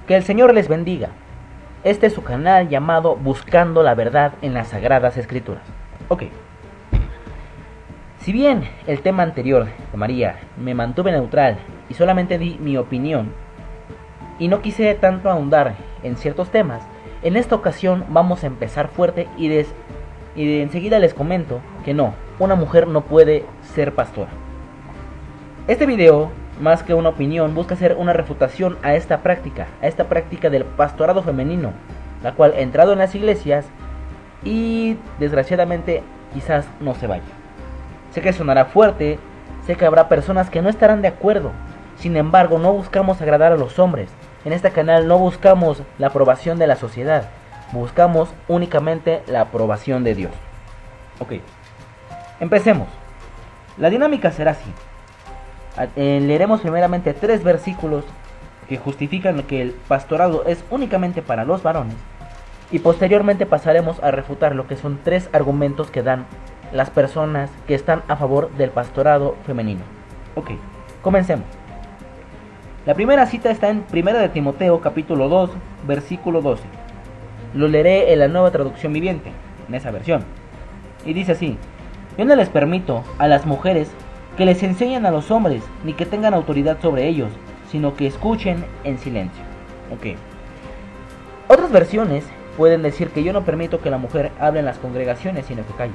Que el Señor les bendiga. Este es su canal llamado Buscando la Verdad en las Sagradas Escrituras. Ok. Si bien el tema anterior de María me mantuve neutral y solamente di mi opinión y no quise tanto ahondar en ciertos temas, en esta ocasión vamos a empezar fuerte y de enseguida les comento que no, una mujer no puede ser pastora. Este video, más que una opinión, busca hacer una refutación a esta práctica del pastorado femenino, la cual ha entrado en las iglesias y desgraciadamente quizás no se vaya. Sé que sonará fuerte, sé que habrá personas que no estarán de acuerdo, sin embargo no buscamos agradar a los hombres. En este canal no buscamos la aprobación de la sociedad, buscamos únicamente la aprobación de Dios. Ok, empecemos. La dinámica será así. Leeremos primeramente 3 versículos que justifican que el pastorado es únicamente para los varones y posteriormente pasaremos a refutar lo que son 3 argumentos que dan las personas que están a favor del pastorado femenino. Ok, comencemos. La primera cita está en 1 de Timoteo capítulo 2 versículo 12. Lo leeré en la Nueva Traducción Viviente, en esa versión. Y dice así: yo no les permito a las mujeres que les enseñen a los hombres, ni que tengan autoridad sobre ellos, sino que escuchen en silencio. Ok. Otras versiones pueden decir que yo no permito que la mujer hable en las congregaciones, sino que calle.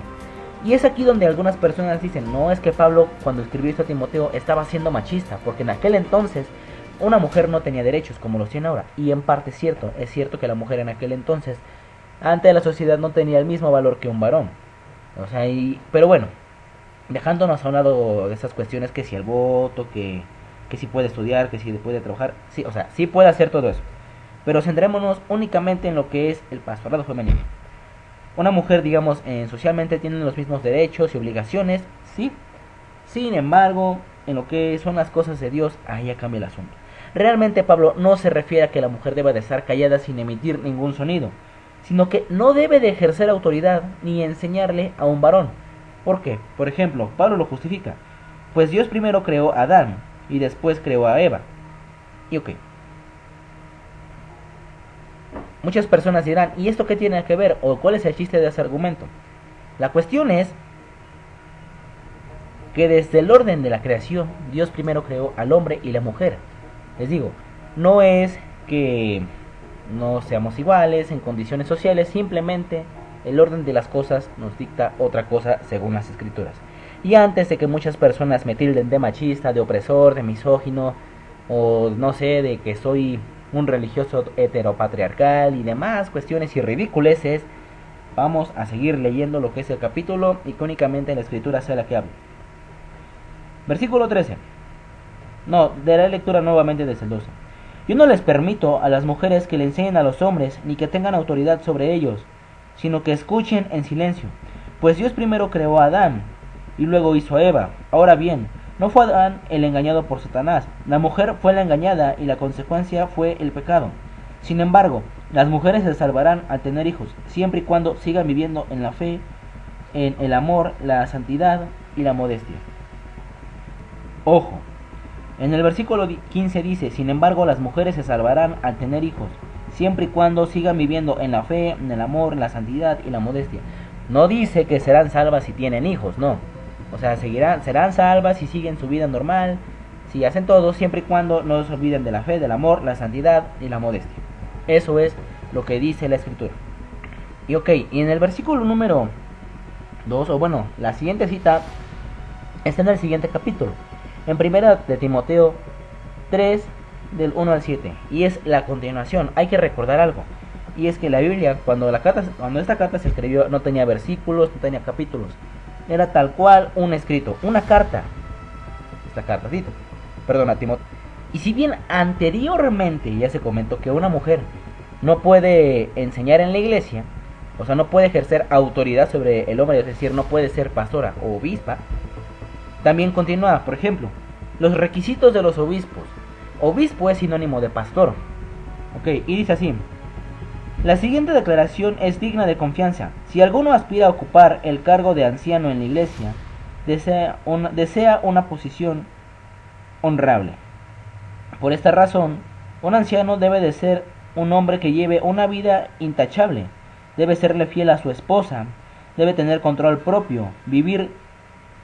Y es aquí donde algunas personas dicen, no, es que Pablo cuando escribió esto a Timoteo estaba siendo machista, porque en aquel entonces una mujer no tenía derechos como los tiene ahora. Y en parte es cierto que la mujer en aquel entonces, ante la sociedad, no tenía el mismo valor que un varón. O sea, pero bueno, dejándonos a un lado de esas cuestiones, que si el voto, que si puede estudiar, que si puede trabajar, sí, o sea, sí puede hacer todo eso. Pero centrémonos únicamente en lo que es el pastorado femenino. Una mujer, digamos, socialmente tiene los mismos derechos y obligaciones, sí. Sin embargo, en lo que son las cosas de Dios, ahí ya cambia el asunto. Realmente Pablo no se refiere a que la mujer deba de estar callada sin emitir ningún sonido, sino que no debe de ejercer autoridad ni enseñarle a un varón. ¿Por qué? Por ejemplo, Pablo lo justifica. Pues Dios primero creó a Adán y después creó a Eva. Y ok. Muchas personas dirán, ¿y esto qué tiene que ver? ¿O cuál es el chiste de ese argumento? La cuestión es que desde el orden de la creación, Dios primero creó al hombre y la mujer. Les digo, no es que no seamos iguales en condiciones sociales, simplemente el orden de las cosas nos dicta otra cosa según las escrituras. Y antes de que muchas personas me tilden de machista, de opresor, de misógino, o no sé, de que soy un religioso heteropatriarcal y demás cuestiones y ridiculeces, vamos a seguir leyendo lo que es el capítulo y que únicamente la escritura sea la que hable. Versículo 13. No, daré lectura nuevamente desde el 12. Yo no les permito a las mujeres que le enseñen a los hombres, ni que tengan autoridad sobre ellos, sino que escuchen en silencio. Pues Dios primero creó a Adán, y luego hizo a Eva. Ahora bien, no fue Adán el engañado por Satanás, la mujer fue la engañada y la consecuencia fue el pecado. Sin embargo, las mujeres se salvarán al tener hijos, siempre y cuando sigan viviendo en la fe, en el amor, la santidad y la modestia. Ojo, en el versículo 15 dice, sin embargo las mujeres se salvarán al tener hijos, siempre y cuando sigan viviendo en la fe, en el amor, la santidad y la modestia. No dice que serán salvas si tienen hijos, no. O sea, serán salvas si siguen su vida normal, si hacen todo, siempre y cuando no se olviden de la fe, del amor, la santidad y la modestia. Eso es lo que dice la escritura. Y ok, y en el versículo número 2, o bueno, la siguiente cita está en el siguiente capítulo. En 1 de Timoteo 3, del 1 al 7. Y es la continuación. Hay que recordar algo. Y es que la Biblia, cuando esta carta se escribió, no tenía versículos, no tenía capítulos. Era tal cual un escrito, una carta. Esta carta, a Timoteo. Y si bien anteriormente ya se comentó que una mujer no puede enseñar en la iglesia, o sea, no puede ejercer autoridad sobre el hombre, es decir, no puede ser pastora o obispa, también continúa, por ejemplo, los requisitos de los obispos. Obispo es sinónimo de pastor. Ok, y dice así: la siguiente declaración es digna de confianza. Si alguno aspira a ocupar el cargo de anciano en la iglesia, desea una posición honrable. Por esta razón, Un anciano debe de ser un hombre que lleve una vida intachable, debe serle fiel a su esposa, debe tener control propio, vivir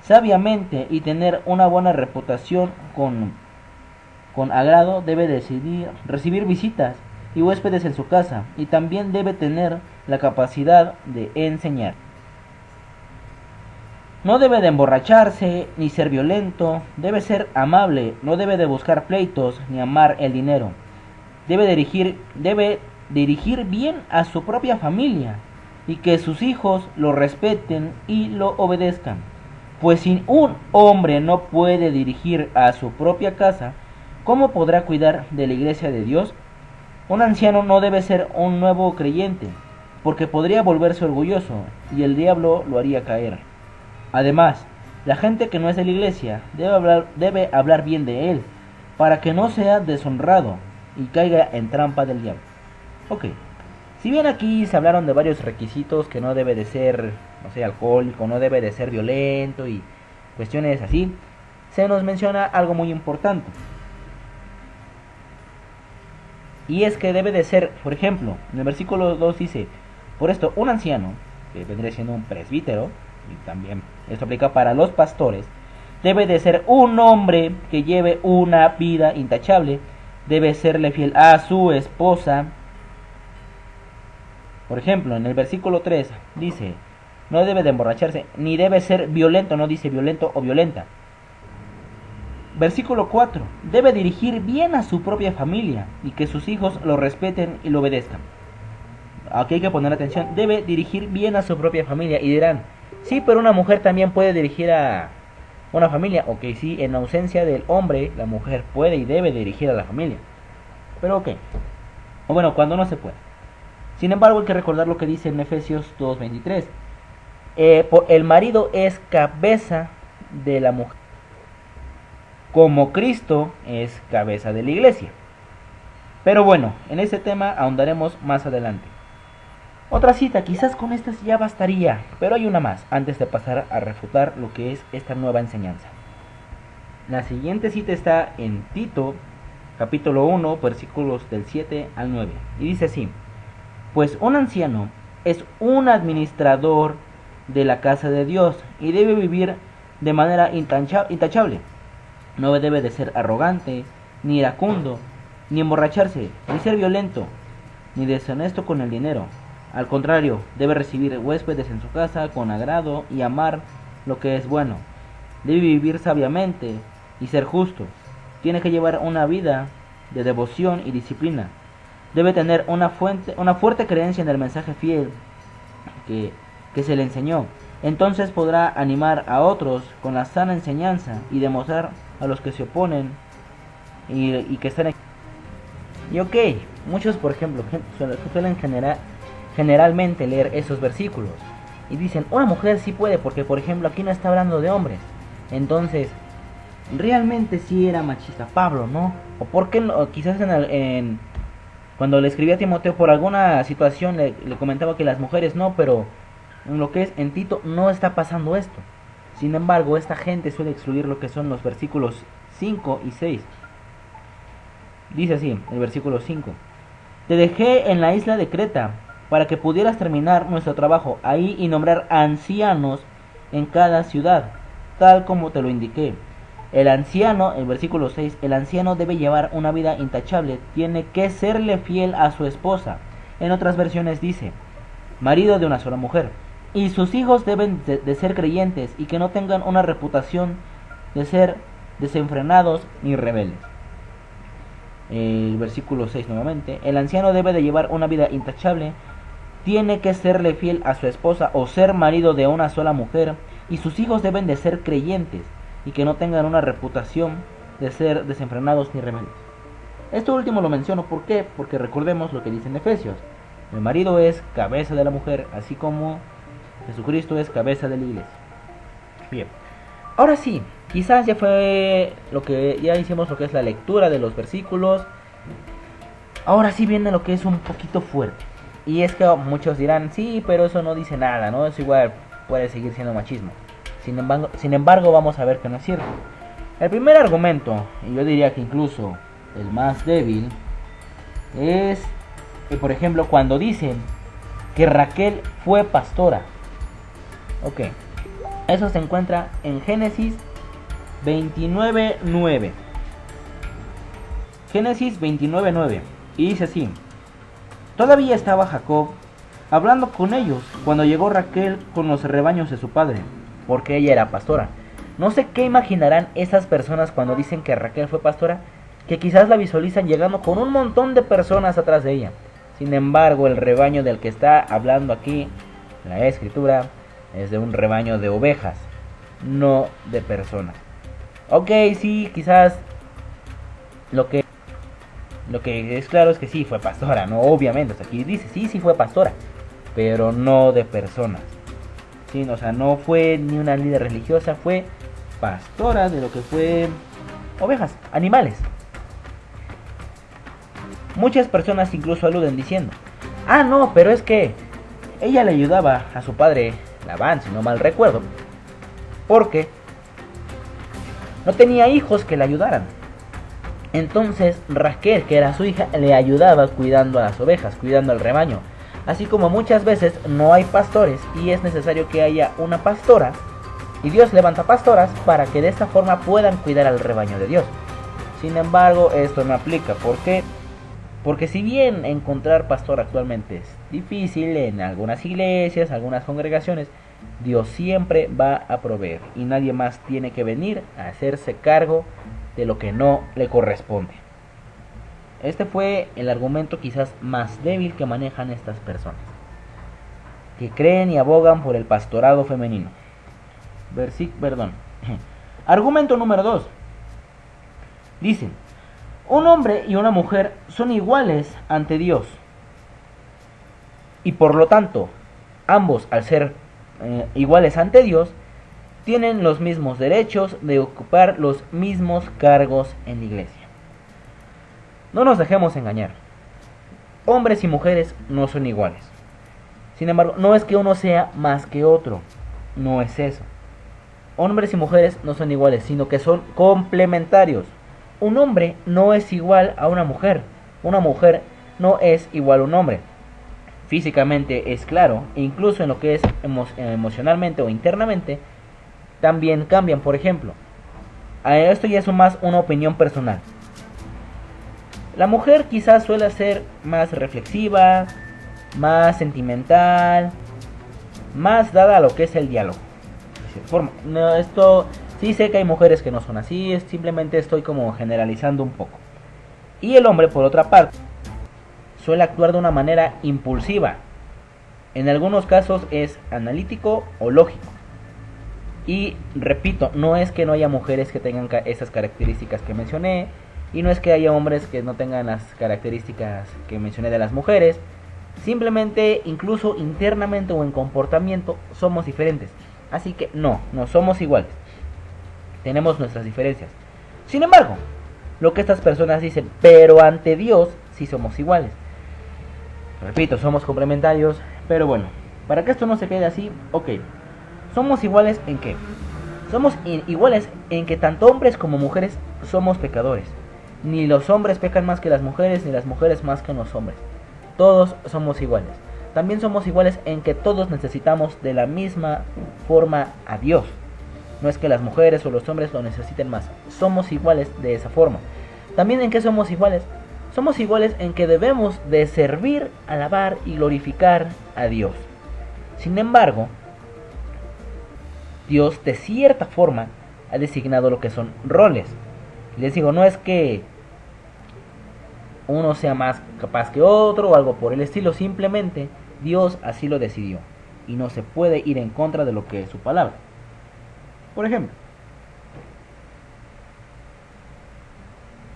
sabiamente y tener una buena reputación con agrado, debe recibir visitas y huéspedes en su casa y también debe tener la capacidad de enseñar. No debe de emborracharse ni ser violento, debe ser amable, no debe de buscar pleitos ni amar el dinero. Debe dirigir bien a su propia familia y que sus hijos lo respeten y lo obedezcan. Pues si un hombre no puede dirigir a su propia casa, ¿cómo podrá cuidar de la iglesia de Dios? Un anciano no debe ser un nuevo creyente, porque podría volverse orgulloso y el diablo lo haría caer. Además, la gente que no es de la iglesia debe hablar bien de él, para que no sea deshonrado y caiga en trampa del diablo. Ok, si bien aquí se hablaron de varios requisitos, que no debe de ser, no sé, alcohólico, no debe de ser violento y cuestiones así, se nos menciona algo muy importante. Y es que debe de ser, por ejemplo, en el versículo 2 dice, por esto un anciano, que vendría siendo un presbítero, y también esto aplica para los pastores, debe de ser un hombre que lleve una vida intachable, debe serle fiel a su esposa. Por ejemplo, en el versículo 3 dice, no debe de emborracharse, ni debe ser violento, no dice violento o violenta. Versículo 4, debe dirigir bien a su propia familia y que sus hijos lo respeten y lo obedezcan. Aquí hay que poner atención, debe dirigir bien a su propia familia. Y dirán, sí, pero una mujer también puede dirigir a una familia. Ok, sí, en ausencia del hombre, la mujer puede y debe dirigir a la familia. Pero ok, o bueno, cuando no se puede. Sin embargo, hay que recordar lo que dice en Efesios 2:23. El marido es cabeza de la mujer, como Cristo es cabeza de la iglesia. Pero bueno, en ese tema ahondaremos más adelante. Otra cita, quizás con estas ya bastaría, pero hay una más, antes de pasar a refutar lo que es esta nueva enseñanza. La siguiente cita está en Tito, capítulo 1, versículos del 7 al 9, y dice así, pues un anciano es un administrador de la casa de Dios y debe vivir de manera intachable. No debe de ser arrogante, ni iracundo, ni emborracharse, ni ser violento, ni deshonesto con el dinero. Al contrario, debe recibir huéspedes en su casa con agrado y amar lo que es bueno. Debe vivir sabiamente y ser justo. Tiene que llevar una vida de devoción y disciplina. Debe tener una fuerte creencia en el mensaje fiel que se le enseñó. Entonces podrá animar a otros con la sana enseñanza y demostrar a los que se oponen y que están... Y ok, muchos por ejemplo suelen generalmente leer esos versículos y dicen, una mujer sí puede, porque por ejemplo aquí no está hablando de hombres. Entonces, realmente sí era machista Pablo, ¿no? O por qué no, quizás cuando le escribía a Timoteo por alguna situación le comentaba que las mujeres no, pero en lo que es en Tito no está pasando esto. Sin embargo, esta gente suele excluir lo que son los versículos 5 y 6. Dice así, el versículo 5. Te dejé en la isla de Creta para que pudieras terminar nuestro trabajo ahí y nombrar ancianos en cada ciudad, tal como te lo indiqué. El anciano, el versículo 6, el anciano debe llevar una vida intachable, tiene que serle fiel a su esposa. En otras versiones dice, marido de una sola mujer. Y sus hijos deben de ser creyentes y que no tengan una reputación de ser desenfrenados ni rebeldes. El versículo 6 nuevamente, el anciano debe de llevar una vida intachable, tiene que serle fiel a su esposa o ser marido de una sola mujer, y sus hijos deben de ser creyentes y que no tengan una reputación de ser desenfrenados ni rebeldes. Esto último lo menciono, ¿por qué? Porque recordemos lo que dice en Efesios, el marido es cabeza de la mujer, así como Jesucristo es cabeza de la iglesia. Bien, ahora sí, quizás ya fue ya hicimos lo que es la lectura de los versículos. Ahora sí viene lo que es un poquito fuerte. Y es que muchos dirán, sí, pero eso no dice nada, ¿no? Eso igual puede seguir siendo machismo. Sin embargo, vamos a ver que no es cierto. El primer argumento, y yo diría que incluso el más débil, es, por ejemplo, cuando dicen que Raquel fue pastora. Ok, eso se encuentra en Génesis 29:9. Génesis 29:9. Y dice así: todavía estaba Jacob hablando con ellos cuando llegó Raquel con los rebaños de su padre, porque ella era pastora. No sé qué imaginarán esas personas cuando dicen que Raquel fue pastora, que quizás la visualizan llegando con un montón de personas atrás de ella. Sin embargo, el rebaño del que está hablando aquí la escritura es de un rebaño de ovejas, no de personas. Ok, sí, quizás lo que es claro es que sí fue pastora, no, obviamente. O sea, aquí dice sí fue pastora, pero no de personas. Sí, o sea, no fue ni una líder religiosa, fue pastora de lo que fue ovejas, animales. Muchas personas incluso aluden diciendo: ah, no, pero es que ella le ayudaba a su padre Labán, si no mal recuerdo, porque no tenía hijos que le ayudaran. Entonces Raquel, que era su hija, le ayudaba cuidando a las ovejas, cuidando al rebaño. Así como muchas veces no hay pastores y es necesario que haya una pastora, y Dios levanta pastoras para que de esta forma puedan cuidar al rebaño de Dios. Sin embargo, esto no aplica. ¿Por qué? Porque si bien encontrar pastor actualmente es difícil en algunas iglesias, algunas congregaciones, Dios siempre va a proveer y nadie más tiene que venir a hacerse cargo de lo que no le corresponde. Este fue el argumento quizás más débil que manejan estas personas, que creen y abogan por el pastorado femenino. Argumento número 2. Dicen: un hombre y una mujer son iguales ante Dios, y por lo tanto, ambos, al ser iguales ante Dios, tienen los mismos derechos de ocupar los mismos cargos en la iglesia. No nos dejemos engañar. Hombres y mujeres no son iguales. Sin embargo, no es que uno sea más que otro. No es eso. Hombres y mujeres no son iguales, sino que son complementarios. Un hombre no es igual a una mujer. Una mujer no es igual a un hombre. Físicamente es claro, e incluso en lo que es emocionalmente o internamente, también cambian. Por ejemplo, esto ya es más una opinión personal. La mujer quizás suele ser más reflexiva, más sentimental, más dada a lo que es el diálogo. No, esto sí sé que hay mujeres que no son así, simplemente estoy como generalizando un poco. Y el hombre, por otra parte, suele actuar de una manera impulsiva. En algunos casos es analítico o lógico. Y repito, no es que no haya mujeres que tengan esas características que mencioné, y no es que haya hombres que no tengan las características que mencioné de las mujeres. Simplemente, incluso internamente o en comportamiento, somos diferentes. Así que no somos iguales. Tenemos nuestras diferencias. Sin embargo, lo que estas personas dicen: pero ante Dios sí somos iguales. Repito, somos complementarios. Pero bueno, para que esto no se quede así, ok. ¿Somos iguales en qué? Somos iguales en que tanto hombres como mujeres somos pecadores. Ni los hombres pecan más que las mujeres, ni las mujeres más que los hombres. Todos somos iguales. También somos iguales en que todos necesitamos de la misma forma a Dios. No es que las mujeres o los hombres lo necesiten más. Somos iguales de esa forma. También en que somos iguales. Somos iguales en que debemos de servir, alabar y glorificar a Dios. Sin embargo, Dios de cierta forma ha designado lo que son roles. Les digo, no es que uno sea más capaz que otro o algo por el estilo, simplemente Dios así lo decidió y no se puede ir en contra de lo que es su palabra. Por ejemplo,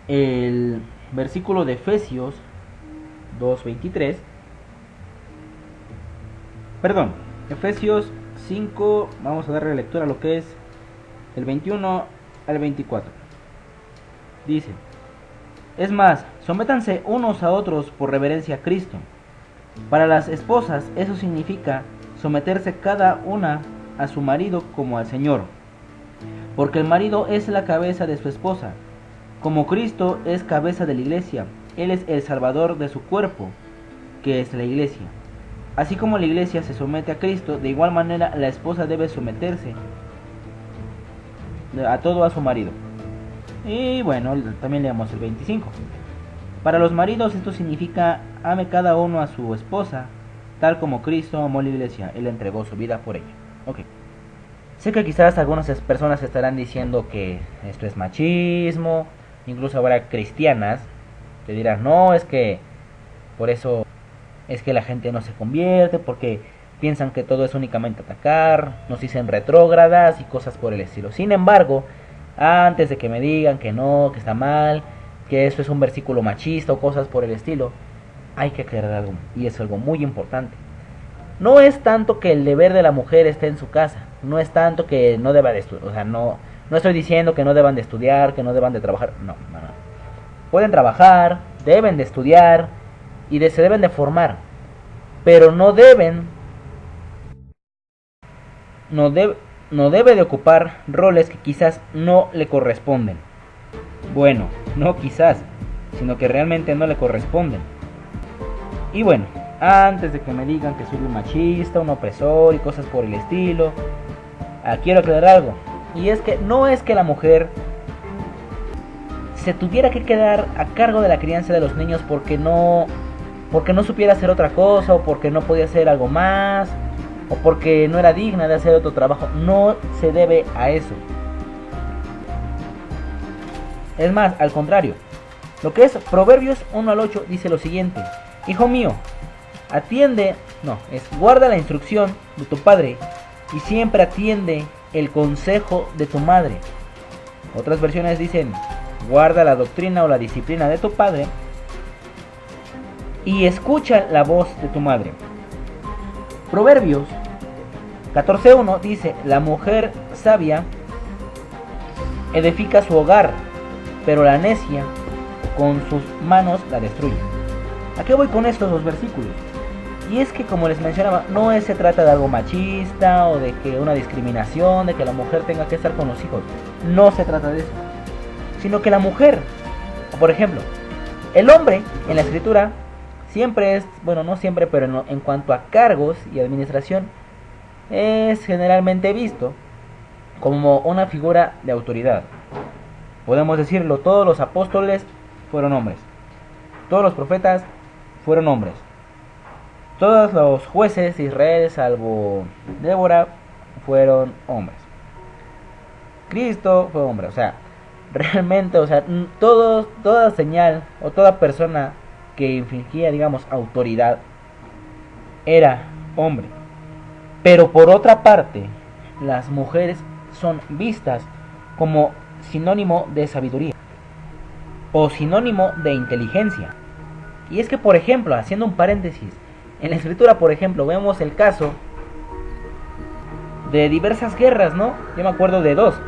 el versículo de Efesios 2:23, Efesios 5, vamos a darle lectura a lo que es el 21 al 24. Dice: es más, sométanse unos a otros por reverencia a Cristo. Para las esposas eso significa someterse cada una a su marido como al Señor, porque el marido es la cabeza de su esposa, como Cristo es cabeza de la iglesia, Él es el salvador de su cuerpo, que es la iglesia. Así como la iglesia se somete a Cristo, de igual manera la esposa debe someterse a todo a su marido. Y bueno, también leemos el 25. Para los maridos esto significa: ame cada uno a su esposa, tal como Cristo amó la iglesia, Él entregó su vida por ella. Ok. Sé que quizás algunas personas estarán diciendo que esto es machismo, incluso habrá cristianas que dirán: no, es que por eso es que la gente no se convierte, porque piensan que todo es únicamente atacar, nos dicen retrógradas y cosas por el estilo. Sin embargo, antes de que me digan que no, que está mal, que eso es un versículo machista o cosas por el estilo, hay que aclarar algo, y es algo muy importante. No es tanto que el deber de la mujer esté en su casa, no es tanto que no deba de estudiar, o sea, no estoy diciendo que no deban de estudiar, que no deban de trabajar, no. Pueden trabajar, deben de estudiar y se deben de formar, pero no debe de ocupar roles que quizás no le corresponden. Bueno, no quizás, sino que realmente no le corresponden. Y bueno, antes de que me digan que soy un machista, un opresor y cosas por el estilo, quiero aclarar algo. Y es que no es que la mujer se tuviera que quedar a cargo de la crianza de los niños porque no supiera hacer otra cosa, o porque no podía hacer algo más, o porque no era digna de hacer otro trabajo. No se debe a eso. Es más, al contrario. Lo que es Proverbios 1 al 8 dice lo siguiente: hijo mío, guarda la instrucción de tu padre y siempre atiende el consejo de tu madre. Otras versiones dicen: guarda la doctrina o la disciplina de tu padre y escucha la voz de tu madre. Proverbios 14:1 dice: la mujer sabia edifica su hogar, pero la necia con sus manos la destruye. ¿A qué voy con estos dos versículos? Y es que, como les mencionaba, no se trata de algo machista o de que una discriminación, de que la mujer tenga que estar con los hijos. No se trata de eso. Sino que la mujer, por ejemplo, el hombre en la escritura siempre es, bueno, no siempre, pero en cuanto a cargos y administración, es generalmente visto como una figura de autoridad. Podemos decirlo, todos los apóstoles fueron hombres, todos los profetas fueron hombres, todos los jueces de Israel, salvo Débora, fueron hombres. Cristo fue hombre, o sea, realmente, o sea, toda señal o toda persona que infringía, digamos, autoridad era hombre. Pero por otra parte, las mujeres son vistas como sinónimo de sabiduría o sinónimo de inteligencia. Y es que, por ejemplo, haciendo un paréntesis, en la escritura, por ejemplo, vemos el caso de diversas guerras, ¿no? Yo me acuerdo de dos.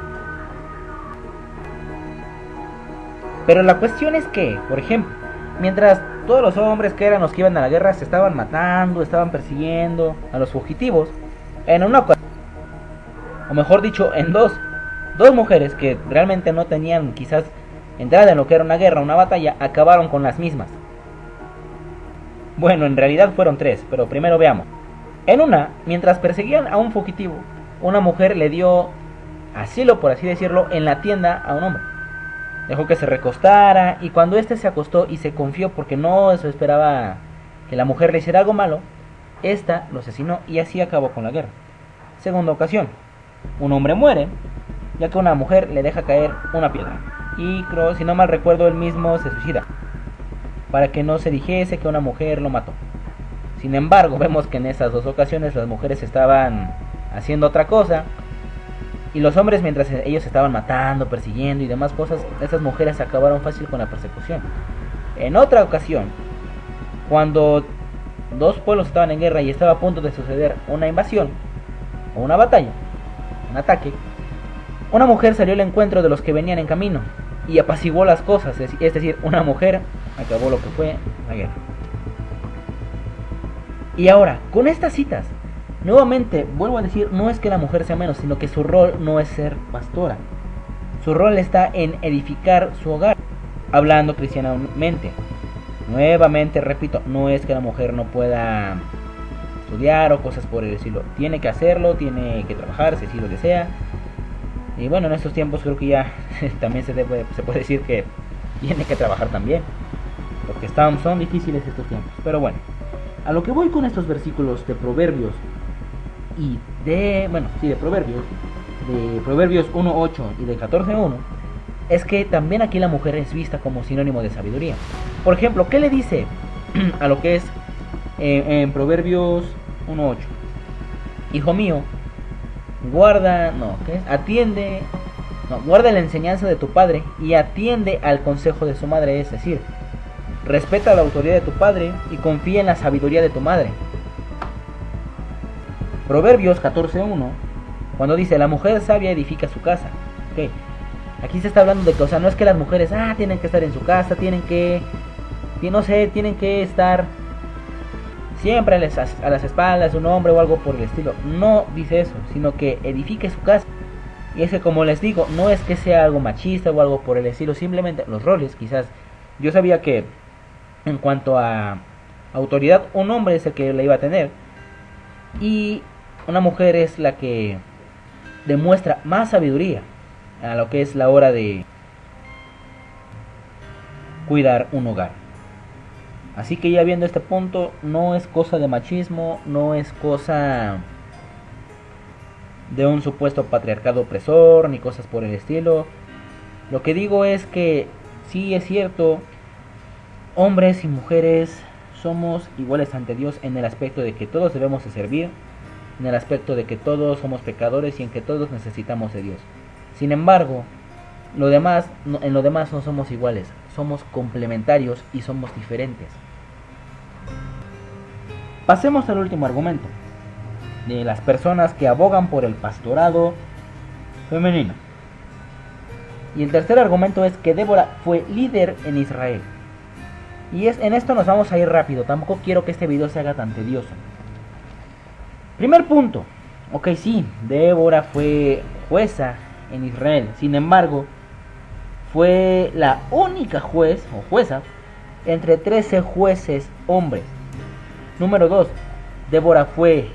Pero la cuestión es que, por ejemplo, mientras todos los hombres que eran los que iban a la guerra se estaban matando, estaban persiguiendo a los fugitivos, en una ocasión, o mejor dicho, en dos mujeres que realmente no tenían quizás entrada en lo que era una guerra, una batalla, acabaron con las mismas. Bueno, en realidad fueron tres, pero primero veamos. En una, mientras perseguían a un fugitivo, una mujer le dio asilo, por así decirlo, en la tienda a un hombre. Dejó que se recostara, y cuando éste se acostó y se confió porque no se esperaba que la mujer le hiciera algo malo, ésta lo asesinó y así acabó con la guerra. Segunda ocasión, un hombre muere ya que una mujer le deja caer una piedra, y creo, si no mal recuerdo, él mismo se suicida para que no se dijese que una mujer lo mató. Sin embargo, vemos que en esas dos ocasiones las mujeres estaban haciendo otra cosa, y los hombres, mientras ellos estaban matando, persiguiendo y demás cosas, esas mujeres acabaron fácil con la persecución. En otra ocasión, cuando dos pueblos estaban en guerra y estaba a punto de suceder una invasión o una batalla, un ataque, una mujer salió al encuentro de los que venían en camino y apaciguó las cosas. Es decir, una mujer acabó lo que fue la guerra. Y ahora, con estas citas, nuevamente vuelvo a decir, no es que la mujer sea menos, sino que su rol no es ser pastora. Su rol está en edificar su hogar, hablando cristianamente. Nuevamente repito, no es que la mujer no pueda estudiar o cosas por el estilo. Tiene que hacerlo, tiene que trabajar, si así lo desea. Y bueno, en estos tiempos creo que ya también se puede decir que tiene que trabajar también. Porque son difíciles estos tiempos. Pero bueno, a lo que voy con estos versículos de Proverbios y de Proverbios 1.8 y de 14.1, es que también aquí la mujer es vista como sinónimo de sabiduría. Por ejemplo, ¿qué le dice a lo que es en Proverbios 1.8? Hijo mío, guarda la enseñanza de tu padre y atiende al consejo de su madre, es decir, respeta la autoridad de tu padre y confía en la sabiduría de tu madre. Proverbios 14.1, cuando dice, la mujer sabia edifica su casa. Okay. Aquí se está hablando de que, o sea, no es que las mujeres tienen que estar en su casa, tienen que estar siempre a las espaldas de un hombre o algo por el estilo. No dice eso, sino que edifique su casa. Y es que, como les digo, no es que sea algo machista o algo por el estilo, simplemente los roles. Quizás yo sabía que en cuanto a autoridad, un hombre es el que la iba a tener y una mujer es la que demuestra más sabiduría a lo que es la hora de cuidar un hogar. Así que ya viendo este punto, no es cosa de machismo, no es cosa de un supuesto patriarcado opresor ni cosas por el estilo. Lo que digo es que sí es cierto, hombres y mujeres somos iguales ante Dios en el aspecto de que todos debemos de servir, en el aspecto de que todos somos pecadores y en que todos necesitamos de Dios. Sin embargo, en lo demás no somos iguales, somos complementarios y somos diferentes. Pasemos al último argumento, de las personas que abogan por el pastorado femenino. Y el tercer argumento es que Débora fue líder en Israel. Y en esto nos vamos a ir rápido, tampoco quiero que este video se haga tan tedioso. Primer punto, ok, sí, Débora fue jueza en Israel, sin embargo, fue la única juez o jueza entre 13 jueces hombres. Número 2, Débora fue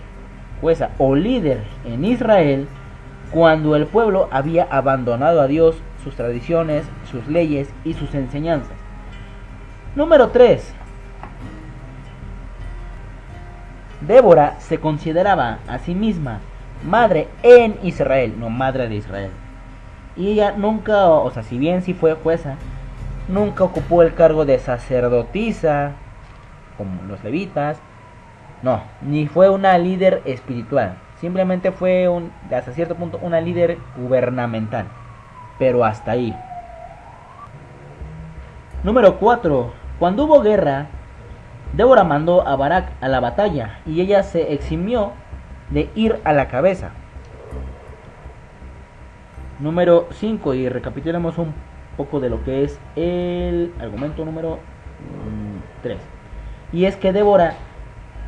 jueza o líder en Israel cuando el pueblo había abandonado a Dios, sus tradiciones, sus leyes y sus enseñanzas. Número 3, Débora se consideraba a sí misma madre en Israel, no madre de Israel. Y ella nunca, o sea, si bien sí fue jueza, nunca ocupó el cargo de sacerdotisa, como los levitas. No, ni fue una líder espiritual. Simplemente fue, hasta cierto punto, una líder gubernamental. Pero hasta ahí. Número 4. Cuando hubo guerra, Débora mandó a Barak a la batalla y ella se eximió de ir a la cabeza. Número 5, y recapitulemos un poco de lo que es el argumento número 3. Y es que Débora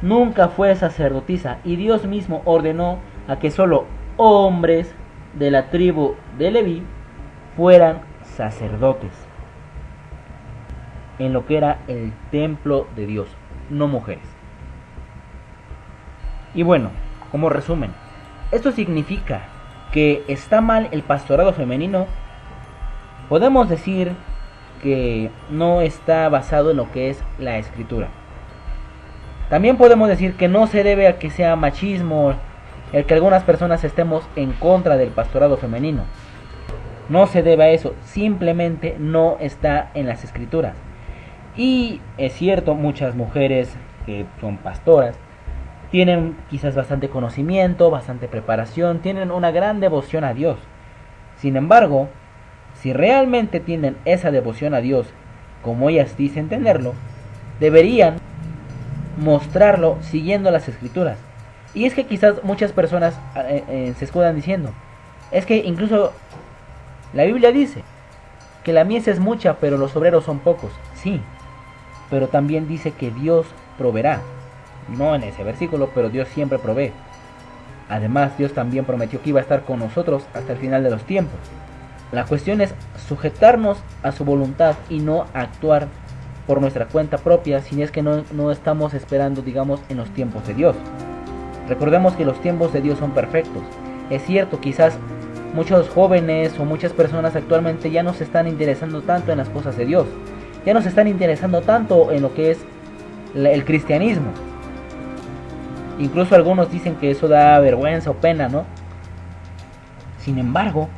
nunca fue sacerdotisa y Dios mismo ordenó a que solo hombres de la tribu de Leví fueran sacerdotes en lo que era el templo de Dios, no mujeres. Y bueno, como resumen, esto significa que está mal el pastorado femenino. Podemos decir que no está basado en lo que es la escritura. También podemos decir que no se debe a que sea machismo el que algunas personas estemos en contra del pastorado femenino. No se debe a eso, simplemente no está en las escrituras. Y es cierto, muchas mujeres que son pastoras tienen quizás bastante conocimiento, bastante preparación, tienen una gran devoción a Dios. Sin embargo, si realmente tienen esa devoción a Dios como ellas dicen tenerlo, deberían mostrarlo siguiendo las escrituras. Y es que quizás muchas personas se escudan diciendo, es que incluso la Biblia dice que la mies es mucha pero los obreros son pocos. Sí, pero también dice que Dios proveerá. No en ese versículo, pero Dios siempre provee. Además, Dios también prometió que iba a estar con nosotros hasta el final de los tiempos. La cuestión es sujetarnos a su voluntad y no actuar por nuestra cuenta propia si es que no estamos esperando, digamos, en los tiempos de Dios. Recordemos que los tiempos de Dios son perfectos. Es cierto, quizás muchos jóvenes o muchas personas actualmente ya no se están interesando tanto en las cosas de Dios, ya no se están interesando tanto en lo que es el cristianismo. Incluso algunos dicen que eso da vergüenza o pena, ¿no? Sin embargo,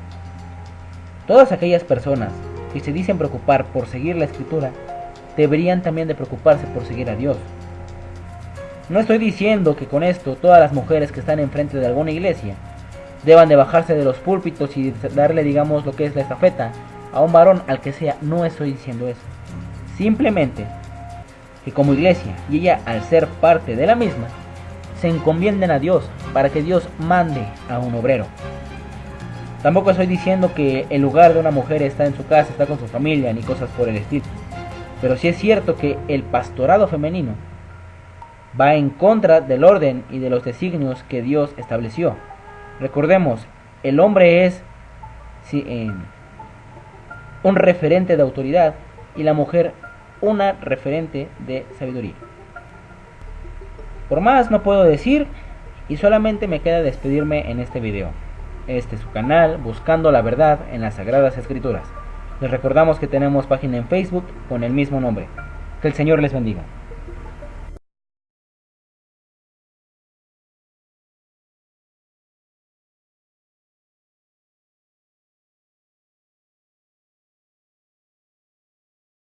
todas aquellas personas que se dicen preocupar por seguir la Escritura, deberían también de preocuparse por seguir a Dios. No estoy diciendo que con esto todas las mujeres que están enfrente de alguna iglesia deban de bajarse de los púlpitos y darle, digamos, lo que es la estafeta a un varón, al que sea. No estoy diciendo eso. Simplemente que como iglesia, y ella al ser parte de la misma, se encomienden a Dios para que Dios mande a un obrero. Tampoco estoy diciendo que el lugar de una mujer está en su casa, está con su familia, ni cosas por el estilo. Pero sí es cierto que el pastorado femenino va en contra del orden y de los designios que Dios estableció. Recordemos, el hombre es un referente de autoridad y la mujer una referente de sabiduría. Por más no puedo decir, y solamente me queda despedirme en este video. Este es su canal, Buscando la Verdad en las Sagradas Escrituras. Les recordamos que tenemos página en Facebook con el mismo nombre. Que el Señor les bendiga.